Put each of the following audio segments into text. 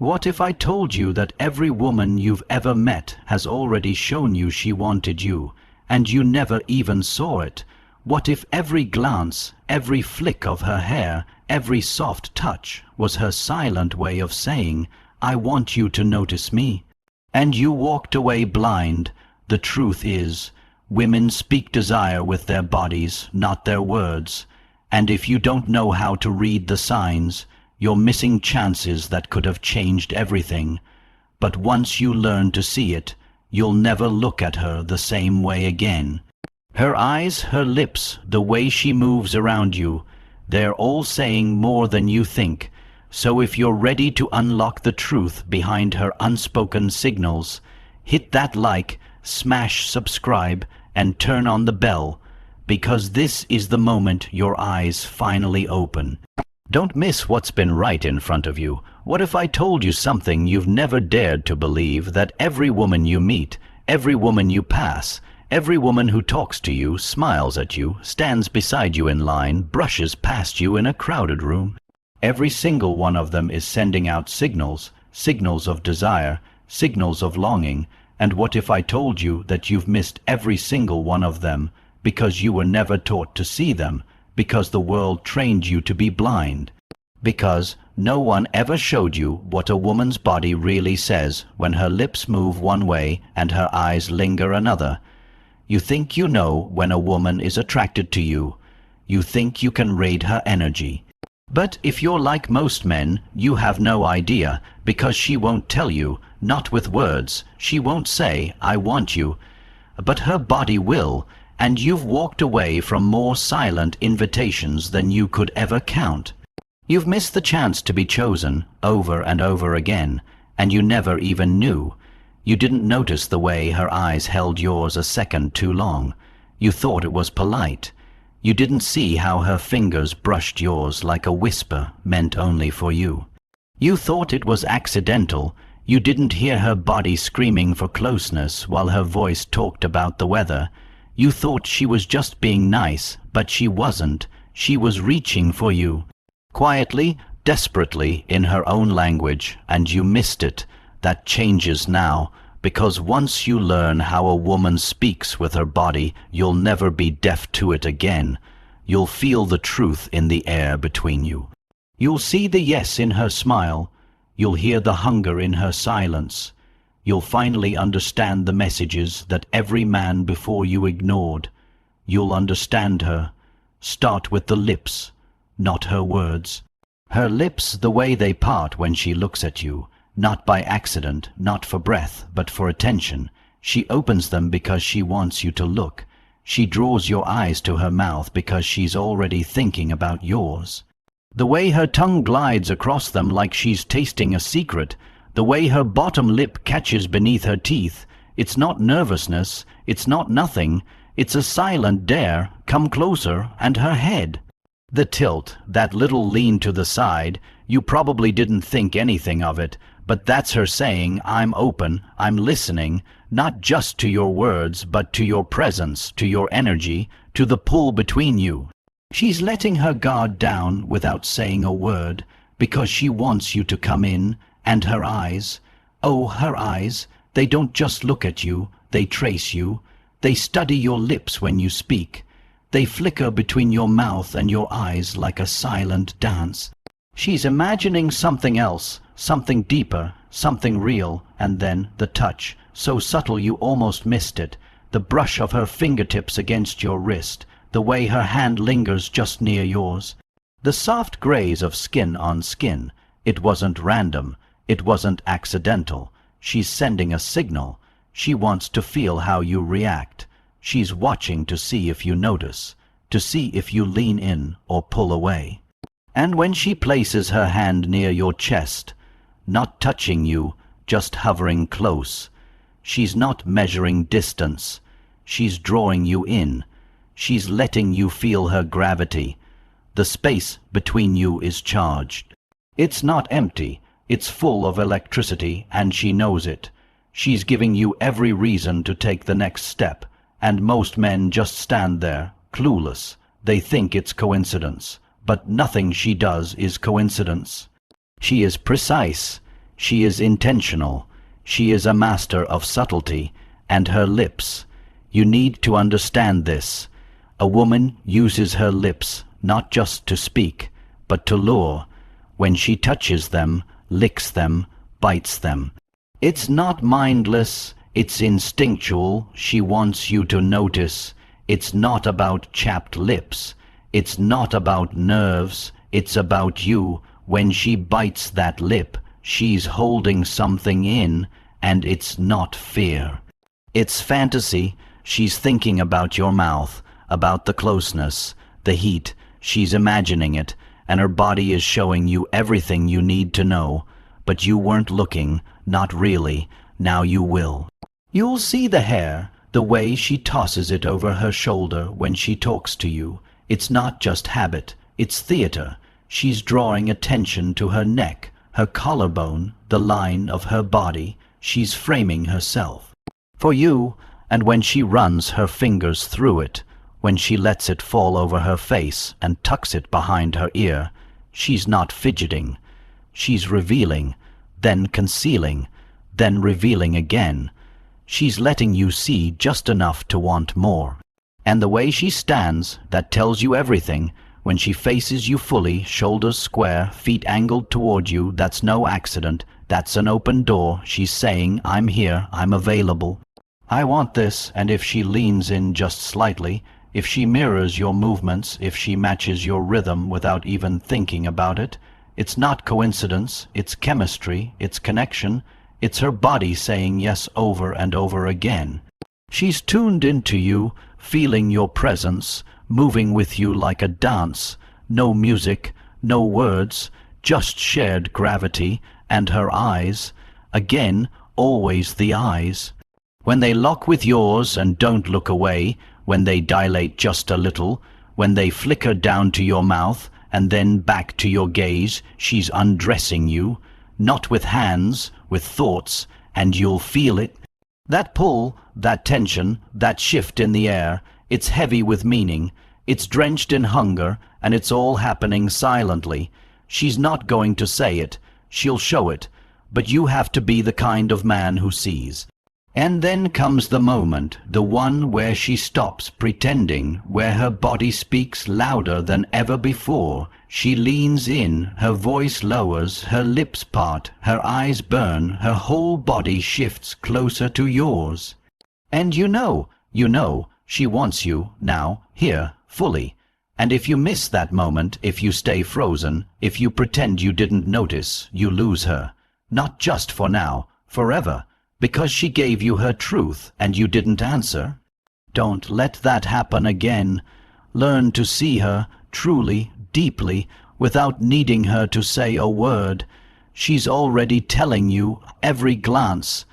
What if I told you that every woman you've ever met has already shown you she wanted you, and you never even saw it? What if every glance, every flick of her hair, every soft touch was her silent way of saying, "I want you to notice me"? And you walked away blind. The truth is, women speak desire with their bodies, not their words. And if you don't know how to read the signs, you're missing chances that could have changed everything. But once you learn to see it, you'll never look at her the same way again. Her eyes, her lips, the way she moves around you, they're all saying more than you think. So if you're ready to unlock the truth behind her unspoken signals, hit that like, smash subscribe, and turn on the bell, because this is the moment your eyes finally open. Don't miss what's been right in front of you. What if I told you something you've never dared to believe, that every woman you meet, every woman you pass, every woman who talks to you, smiles at you, stands beside you in line, brushes past you in a crowded room, every single one of them is sending out signals, signals of desire, signals of longing. And what if I told you that you've missed every single one of them because you were never taught to see them, because the world trained you to be blind, because no one ever showed you what a woman's body really says when her lips move one way and her eyes linger another. You think you know when a woman is attracted to you. You think you can read her energy. But if you're like most men, you have no idea, because she won't tell you, not with words. She won't say, "I want you," but her body will, and you've walked away from more silent invitations than you could ever count. You've missed the chance to be chosen over and over again, and you never even knew. You didn't notice the way her eyes held yours a second too long. You thought it was polite. You didn't see how her fingers brushed yours like a whisper meant only for you. You thought it was accidental. You didn't hear her body screaming for closeness while her voice talked about the weather. You thought she was just being nice, but she wasn't. She was reaching for you, quietly, desperately, in her own language, and you missed it. That changes now, because once you learn how a woman speaks with her body, you'll never be deaf to it again. You'll feel the truth in the air between you. You'll see the yes in her smile. You'll hear the hunger in her silence. You'll finally understand the messages that every man before you ignored. You'll understand her. Start with the lips, not her words. Her lips, the way they part when she looks at you, not by accident, not for breath, but for attention. She opens them because she wants you to look. She draws your eyes to her mouth because she's already thinking about yours. The way her tongue glides across them like she's tasting a secret, the way her bottom lip catches beneath her teeth, it's not nervousness, it's not nothing, it's a silent dare, come closer, and her head. The tilt, that little lean to the side, you probably didn't think anything of it, but that's her saying, "I'm open, I'm listening," not just to your words, but to your presence, to your energy, to the pull between you. She's letting her guard down without saying a word, because she wants you to come in. And her eyes, oh, her eyes, they don't just look at you, they trace you. They study your lips when you speak. They flicker between your mouth and your eyes like a silent dance. She's imagining something else, something deeper, something real, and then the touch, so subtle you almost missed it, the brush of her fingertips against your wrist, the way her hand lingers just near yours, the soft graze of skin on skin. It wasn't random. It wasn't accidental. She's sending a signal. She wants to feel how you react. She's watching to see if you notice, to see if you lean in or pull away. And when she places her hand near your chest, not touching you, just hovering close, she's not measuring distance. She's drawing you in. She's letting you feel her gravity. The space between you is charged. It's not empty. It's full of electricity, and she knows it. She's giving you every reason to take the next step, and most men just stand there, clueless. They think it's coincidence, but nothing she does is coincidence. She is precise. She is intentional. She is a master of subtlety, and her lips. You need to understand this. A woman uses her lips not just to speak, but to lure. When she touches them, licks them, bites them. It's not mindless, it's instinctual. She wants you to notice. It's not about chapped lips. It's not about nerves. It's about you. When she bites that lip, she's holding something in, and it's not fear. It's fantasy. She's thinking about your mouth, about the closeness, the heat. She's imagining it, and her body is showing you everything you need to know. But you weren't looking, not really. Now you will. You'll see the hair, the way she tosses it over her shoulder when she talks to you. It's not just habit, it's theater. She's drawing attention to her neck, her collarbone, the line of her body. She's framing herself for you, and when she runs her fingers through it, when she lets it fall over her face and tucks it behind her ear, she's not fidgeting. She's revealing, then concealing, then revealing again. She's letting you see just enough to want more. And the way she stands, that tells you everything. When she faces you fully, shoulders square, feet angled toward you, that's no accident. That's an open door. She's saying, I'm here, I'm available. I want this. And if she leans in just slightly, if she mirrors your movements, if she matches your rhythm without even thinking about it, it's not coincidence, it's chemistry, it's connection. It's her body saying yes over and over again. She's tuned into you, feeling your presence, moving with you like a dance. No music, no words, just shared gravity, and her eyes. Again, always the eyes. When they lock with yours and don't look away, when they dilate just a little, when they flicker down to your mouth and then back to your gaze, she's undressing you, not with hands, with thoughts, and you'll feel it. That pull, that tension, that shift in the air, it's heavy with meaning, it's drenched in hunger, and it's all happening silently. She's not going to say it, she'll show it, but you have to be the kind of man who sees. And then comes the moment, the one where she stops pretending, where her body speaks louder than ever before. She leans in, her voice lowers, her lips part, her eyes burn, her whole body shifts closer to yours. And you know, she wants you now, here, fully. And if you miss that moment, if you stay frozen, if you pretend you didn't notice, you lose her. Not just for now, forever. Because she gave you her truth and you didn't answer. Don't let that happen again. Learn to see her truly, deeply, without needing her to say a word. She's already telling you every glance,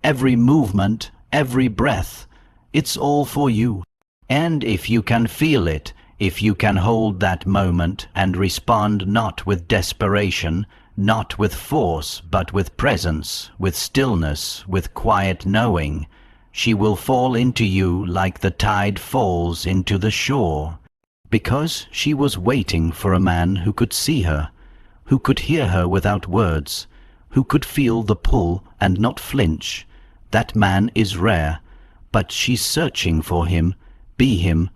every movement, every breath. It's all for you. And if you can feel it, if you can hold that moment and respond not with desperation, not with force, but with presence, with stillness, with quiet knowing, she will fall into you like the tide falls into the shore. Because she was waiting for a man who could see her, who could hear her without words, who could feel the pull and not flinch. That man is rare, but she's searching for him. Be him.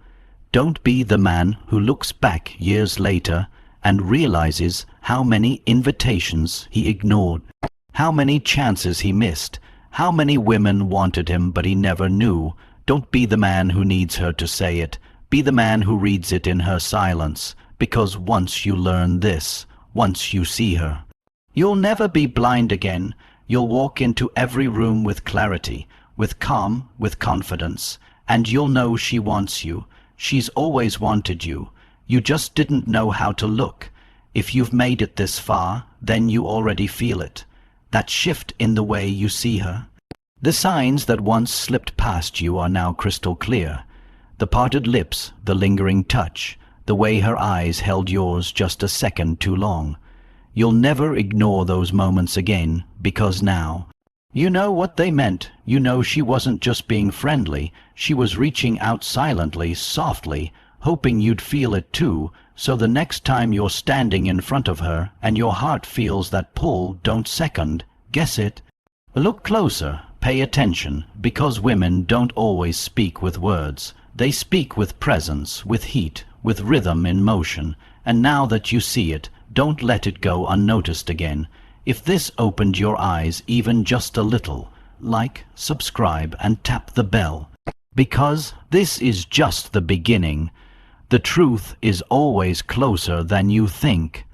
Don't be the man who looks back years later and realizes how many invitations he ignored, how many chances he missed, how many women wanted him but he never knew. Don't be the man who needs her to say it. Be the man who reads it in her silence, because once you learn this, once you see her, you'll never be blind again. You'll walk into every room with clarity, with calm, with confidence, and you'll know she wants you. She's always wanted you. You just didn't know how to look. If you've made it this far, then you already feel it. That shift in the way you see her. The signs that once slipped past you are now crystal clear. The parted lips, the lingering touch, the way her eyes held yours just a second too long. You'll never ignore those moments again, because now you know what they meant. You know she wasn't just being friendly. She was reaching out silently, softly, hoping you'd feel it too, so the next time you're standing in front of her and your heart feels that pull, don't second. Guess it? Look closer, pay attention, because women don't always speak with words. They speak with presence, with heat, with rhythm in motion. And now that you see it, don't let it go unnoticed again. If this opened your eyes even just a little, like, subscribe, and tap the bell. Because this is just the beginning. The truth is always closer than you think.